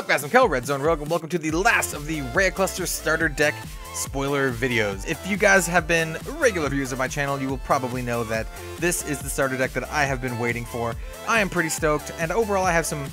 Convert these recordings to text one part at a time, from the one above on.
What's up guys, I'm Kel, Red Zone Rogue, and welcome to the last of the Reiya Cluster Starter deck spoiler videos. If you guys have been regular viewers of my channel, you will probably know that this is the starter deck that I have been waiting for. I am pretty stoked, and overall I have some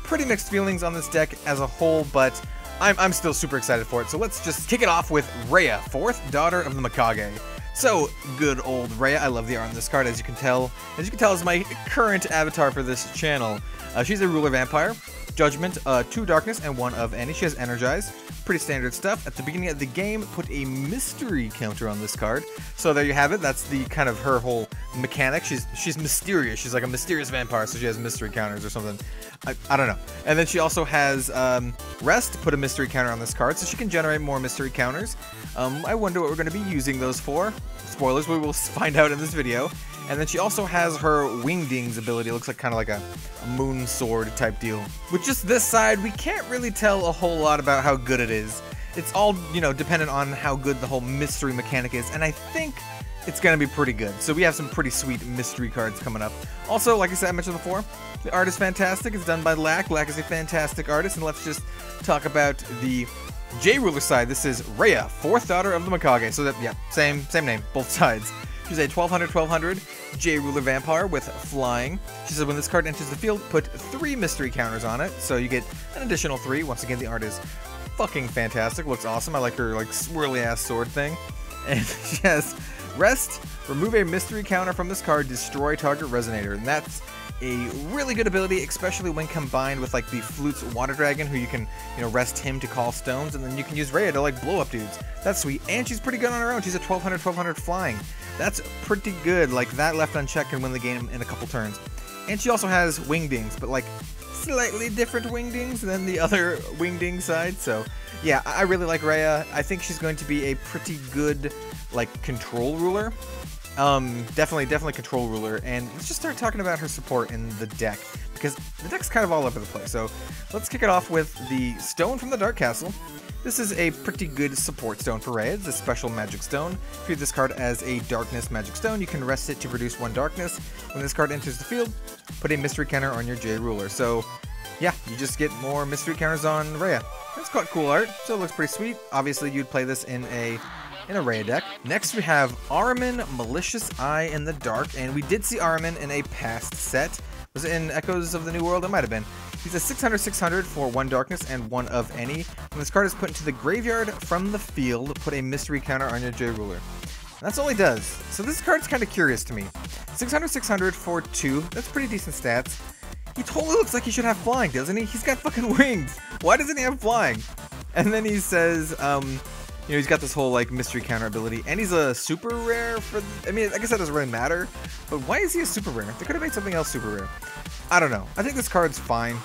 pretty mixed feelings on this deck as a whole, but I'm still super excited for it. So let's just kick it off with Raya, 4th daughter of the Mikage. So, good old Raya. I love the art on this card, as you can tell. As you can tell, is my current avatar for this channel. She's a ruler vampire. Judgment, 2 darkness and 1 of any. She has energize. Pretty standard stuff. At the beginning of the game, put a mystery counter on this card. So there you have it. That's the kind of her whole mechanic. She's mysterious. She's like a mysterious vampire, so she has mystery counters or something. I don't know. And then she also has rest. Put a mystery counter on this card, so she can generate more mystery counters. I wonder what we're going to be using those for. Spoilers, we will find out in this video. And then she also has her Wingdings ability. It looks like kind of like a moon sword type deal. With just this side, we can't really tell a whole lot about how good it is. It's all, you know, dependent on how good the whole mystery mechanic is, and I think it's gonna be pretty good. So we have some pretty sweet mystery cards coming up. Also, like I said, I mentioned before, the art is fantastic. It's done by Lack. Lack is a fantastic artist, and let's just talk about the J-Ruler side. This is Raya, 4th daughter of the Mikage. So that, yeah, same name, both sides. She's a 1200 J-Ruler Vampire with flying. She says when this card enters the field, put 3 mystery counters on it, so you get an additional 3. Once again, the art is fucking fantastic. Looks awesome. I like her like swirly ass sword thing. And she has rest, remove a mystery counter from this card, destroy target resonator, and that's a really good ability, especially when combined with like the Flute's Water Dragon, who you can, you know, rest him to call stones, and then you can use Raya to like blow up dudes. That's sweet, and she's pretty good on her own. She's a 1200 flying. That's pretty good. Like that left unchecked can win the game in a couple turns. And she also has Wingdings, but like slightly different Wingdings than the other Wingding side. So yeah, I really like Raya. I think she's going to be a pretty good like control ruler. Definitely control ruler, and let's just start talking about her support in the deck, because the deck's kind of all over the place. So let's kick it off with the Stone from the Dark Castle. This is a pretty good support stone for Raya. It's a special magic stone. Treat this card as a darkness magic stone. You can rest it to produce 1 darkness. When this card enters the field, put a mystery counter on your J-Ruler. So yeah, you just get more mystery counters on Raya. That's quite cool art, so it looks pretty sweet. Obviously you'd play this in a Raya deck. Next we have Arman, Malicious Eye in the Dark, and we did see Arman in a past set. Was it in Echoes of the New World? It might have been. He's a 600 for 1 darkness and 1 of any. When this card is put into the graveyard from the field, put a mystery counter on your J-Ruler. That's all he does. So this card's kind of curious to me. 600 for 2. That's pretty decent stats. He totally looks like he should have flying, doesn't he? He's got fucking wings. Why doesn't he have flying? And then he says, you know, he's got this whole like mystery counter ability, and he's a super rare for, I mean, I guess that doesn't really matter, but why is he a super rare? They could have made something else super rare. I don't know. I think this card's fine.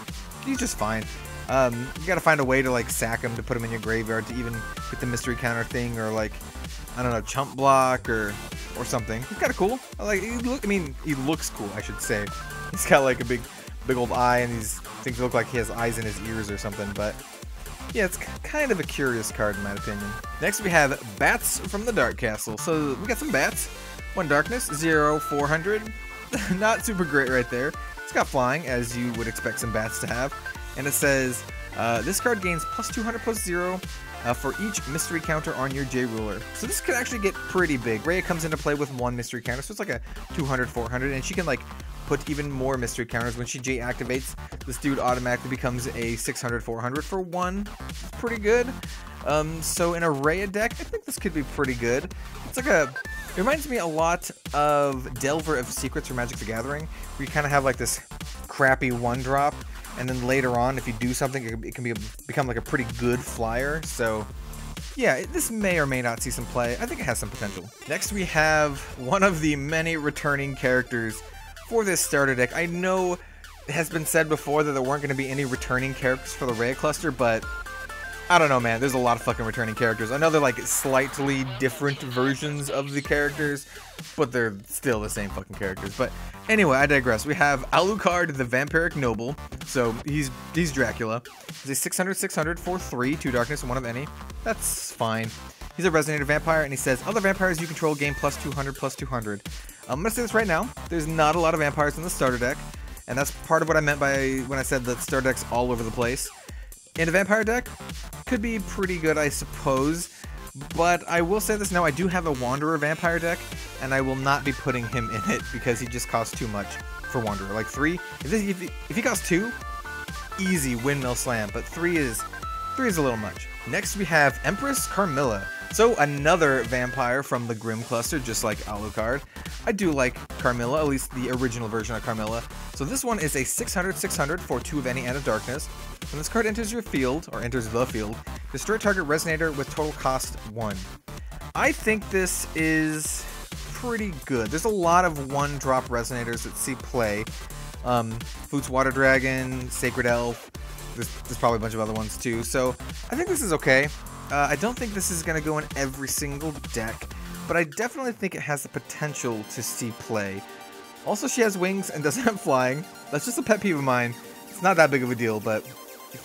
He's just fine. You gotta find a way to like sack him to put him in your graveyard to even get the mystery counter thing, or like, I don't know, chump block or something. He's kind of cool. He looks cool, I should say. He's got like a big old eye, and these things look like he has eyes in his ears or something, but yeah, it's kind of a curious card in my opinion. Next we have Bats from the Dark Castle. So we got some bats. 1 darkness, 400. Not super great right there. It's got flying, as you would expect some bats to have. And it says, this card gains +200/+0 for each mystery counter on your J-Ruler. So this could actually get pretty big. Raya comes into play with 1 mystery counter, so it's like a 200/400, and she can like put even more mystery counters. When she J activates, this dude automatically becomes a 600/400 for 1. It's pretty good. So in a Raya deck, I think this could be pretty good. It's like it reminds me a lot of Delver of Secrets from Magic the Gathering, where you kind of have like this crappy 1-drop, and then later on, if you do something, it can become like a pretty good flyer. So yeah, this may or may not see some play. I think it has some potential. Next we have one of the many returning characters for this starter deck. I know it has been said before that there weren't going to be any returning characters for the Reiya Cluster, but I don't know, man. There's a lot of fucking returning characters. I know they're like slightly different versions of the characters, but they're still the same fucking characters. But anyway, I digress. We have Alucard, the Vampiric Noble. So he's Dracula. He's a 600 for 3, 2 darkness, and 1 of any. That's fine. He's a Resonator Vampire, and he says, other vampires you control gain +200/+200. I'm going to say this right now. There's not a lot of vampires in the starter deck, and that's part of what I meant by when I said that starter deck's all over the place. In a vampire deck, could be pretty good, I suppose. But I will say this now, I do have a Wanderer vampire deck, and I will not be putting him in it because he just costs too much for Wanderer. Like 3, if he costs 2, easy windmill slam, but 3 is a little much. Next we have Empress Carmilla. So another vampire from the GRIMM cluster, just like Alucard. I do like Carmilla, at least the original version of Carmilla. So this one is a 600/600 for 2 of any and of darkness. When this card enters your field, or enters the field, destroy target resonator with total cost 1. I think this is pretty good. There's a lot of 1-drop resonators that see play. Foot's Water Dragon, Sacred Elf, there's probably a bunch of other ones too. So I think this is okay. I don't think this is going to go in every single deck, but I definitely think it has the potential to see play. Also, she has wings and doesn't have flying. That's just a pet peeve of mine. It's not that big of a deal, but it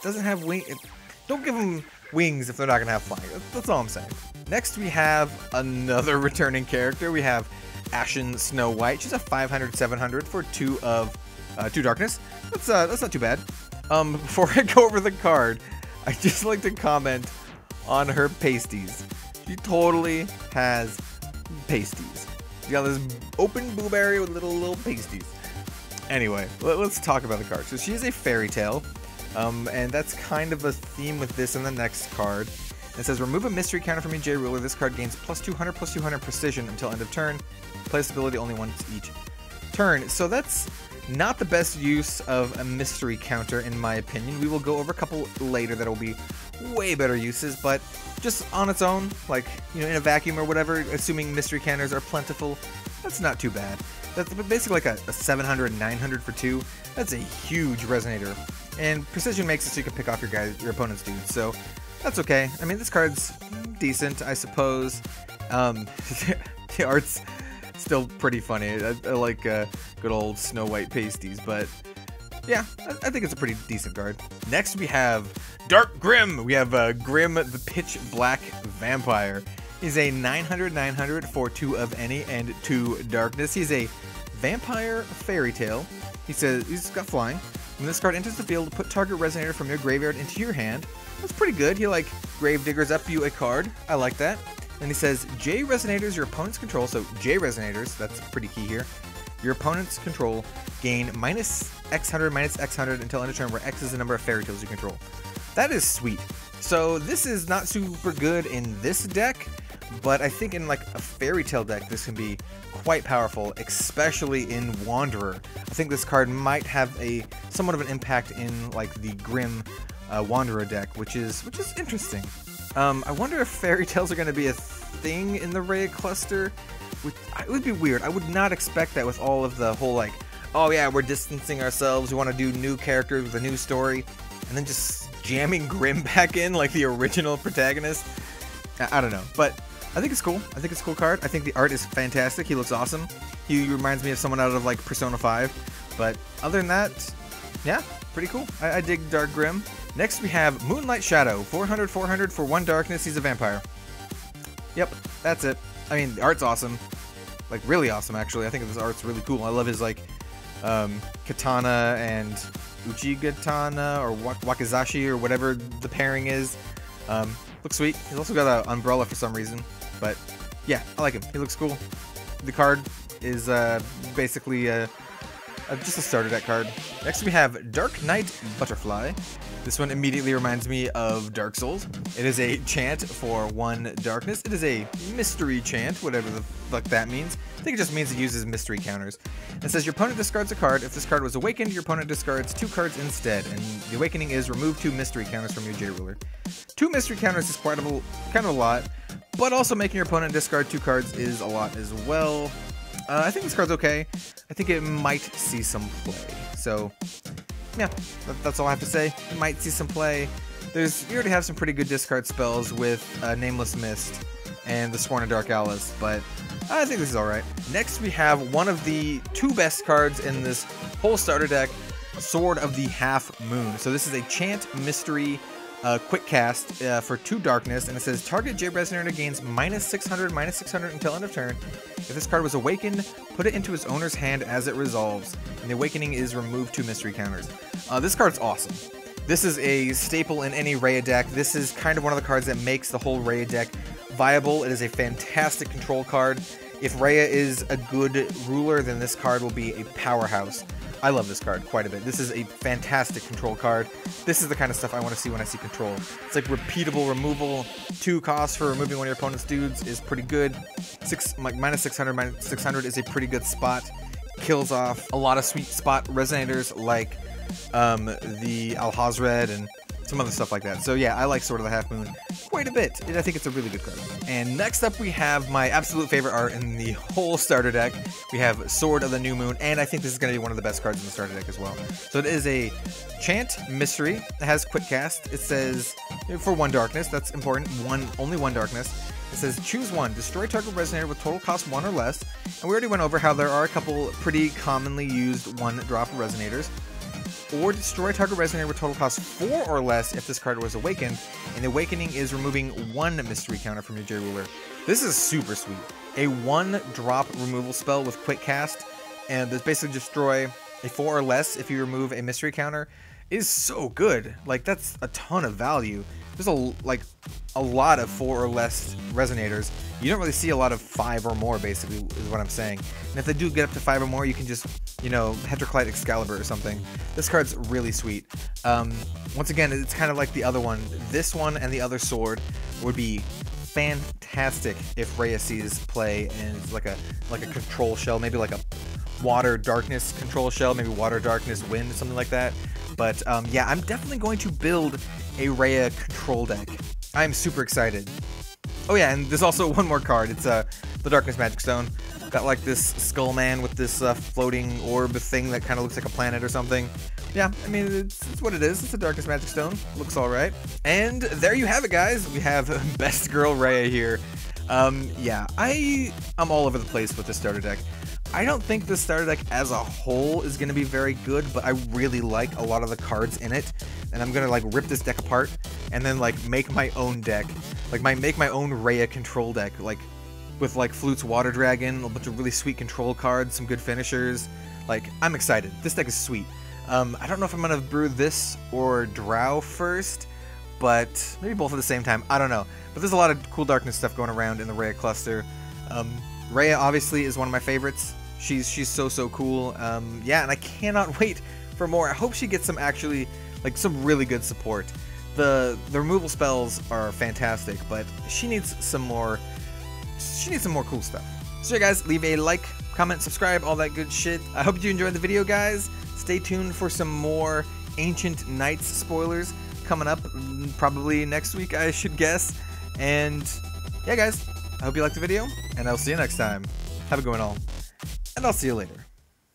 doesn't have wings. Don't give them wings if they're not going to have flying. That's all I'm saying. Next, we have another returning character. We have Ashen Snow White. She's a 500/700 for 2 darkness. That's not too bad. Before I go over the card, I just like to comment on her pasties. She totally has pasties. She got this open blueberry with little pasties. Anyway, let's talk about the card. So she's a fairy tale, and that's kind of a theme with this and the next card. It says remove a mystery counter from your J ruler. This card gains +200/+200 precision until end of turn. Play this ability only once each turn. So that's not the best use of a mystery counter in my opinion. We will go over a couple later that will be way better uses, but just on its own, like, you know, in a vacuum or whatever, assuming mystery counters are plentiful, that's not too bad. That's basically like a 700/900 for 2. That's a huge resonator, and precision makes it so you can pick off your opponent's dudes, so that's okay. I mean, this card's decent, I suppose. The art's still pretty funny. I like good old Snow White pasties, but yeah, I think it's a pretty decent card. Next we have Dark Grimm. We have Grimm the Pitch Black Vampire. He's a 900/900 for 2 of any and 2 darkness. He's a vampire fairy tale. He says he's got flying. When this card enters the field, put target resonator from your graveyard into your hand. That's pretty good. He like grave diggers up you a card. I like that. And he says J resonators your opponent's control. So J resonators, that's pretty key here. Your opponent's control gain -X100/-X100 until end of turn, where X is the number of fairy tales you control. That is sweet. So this is not super good in this deck, but I think in like a fairy tale deck this can be quite powerful, especially in Wanderer. I think this card might have a somewhat of an impact in like the GRIMM Wanderer deck, which is interesting. I wonder if fairy tales are going to be a thing in the Reiya cluster. It would be weird. I would not expect that with all of the whole like, oh yeah, we're distancing ourselves, we want to do new characters with a new story, and then just jamming GRIMM back in like the original protagonist. I don't know, but I think it's cool. I think it's a cool card. I think the art is fantastic. He looks awesome. He reminds me of someone out of like Persona 5, but other than that, yeah, pretty cool. I dig Dark Grimm. Next we have Moonlight Shadow, 400/400 for 1 darkness. He's a vampire. Yep, that's it. I mean, the art's awesome. Like, really awesome, actually. I think this art's really cool. I love his, like, katana and uchigatana, or wakizashi, or whatever the pairing is. Looks sweet. He's also got an umbrella for some reason. But, yeah, I like him. He looks cool. The card is basically just a starter deck card. Next we have Dark Knight Butterfly. This one immediately reminds me of Dark Souls. It is a chant for 1 darkness. It is a mystery chant, whatever the fuck that means. I think it just means it uses mystery counters. It says your opponent discards a card. If this card was awakened, your opponent discards 2 cards instead. And the awakening is remove 2 mystery counters from your J ruler. 2 mystery counters is kind of a lot, but also making your opponent discard 2 cards is a lot as well. I think this card's okay. I think it might see some play. So, yeah, that's all I have to say. It might see some play. You already have some pretty good discard spells with Nameless Mist and the Sworn of Dark Alice, but I think this is alright. Next, we have one of the 2 best cards in this whole starter deck, Sword of the Half Moon. So this is a chant mystery quick cast for 2 darkness, and it says target J resonator gains -600/-600 until end of turn. If this card was awakened, put it into its owner's hand as it resolves, and the awakening is remove 2 mystery counters. This card's awesome. This is a staple in any Raya deck. This is kind of one of the cards that makes the whole Raya deck viable. It is a fantastic control card. If Raya is a good ruler, then this card will be a powerhouse. I love this card quite a bit. This is a fantastic control card. This is the kind of stuff I want to see when I see control. It's like repeatable removal. 2 costs for removing one of your opponent's dudes is pretty good. Minus 600 is a pretty good spot. Kills off a lot of sweet spot resonators like the Alhazred and some other stuff like that. So yeah, I like Sword of the Half Moon quite a bit. I think it's a really good card. And next up we have my absolute favorite art in the whole starter deck. We have Sword of the New Moon, and I think this is going to be one of the best cards in the starter deck as well. So it is a Chant Mystery. It has Quick Cast. It says, for 1 darkness, that's important, only 1 darkness. It says, choose 1, destroy target resonator with total cost 1 or less. And we already went over how there are a couple pretty commonly used 1-drop resonators. Or destroy target resonator with total cost 4 or less if this card was awakened, and Awakening is removing 1 mystery counter from your J ruler. This is super sweet. A 1-drop removal spell with Quick Cast, and this basically destroy a 4 or less if you remove a mystery counter, is so good. Like, that's a ton of value. There's a lot of 4 or less resonators. You don't really see a lot of 5 or more, basically, is what I'm saying. And if they do get up to 5 or more, you can just, you know, Heteroclite Excalibur or something. This card's really sweet. Once again, it's kind of like the other one. This one and the other sword would be fantastic if Raya sees play and it's like a control shell, maybe like a water darkness control shell, maybe water darkness wind, something like that. But yeah, I'm definitely going to build a Raya control deck. I'm super excited. Oh yeah, and there's also one more card. It's the Darkness Magic Stone. Got like this skull man with this floating orb thing that kind of looks like a planet or something. Yeah, I mean, it's what it is. It's a Darkness Magic Stone. Looks alright. And there you have it, guys. We have Best Girl Raya here. Yeah, I'm all over the place with this starter deck. I don't think the starter deck as a whole is going to be very good, but I really like a lot of the cards in it, and I'm going to like rip this deck apart and then like make my own deck, like make my own Raya control deck, like with like Flute's Water Dragon, a bunch of really sweet control cards, some good finishers. Like, I'm excited. This deck is sweet. I don't know if I'm going to brew this or Drow first, but maybe both at the same time. I don't know. But there's a lot of cool darkness stuff going around in the Reiya cluster. Raya obviously is one of my favorites. She's so cool. Yeah, and I cannot wait for more. I hope she gets some actually like some really good support. The removal spells are fantastic, but she needs some more. She needs some more cool stuff. So yeah, guys, leave a like, comment, subscribe, all that good shit. I hope you enjoyed the video, guys. Stay tuned for some more Ancient Knights spoilers coming up probably next week, I should guess. And yeah, guys, I hope you liked the video, and I'll see you next time. Have a good one all, and I'll see you later.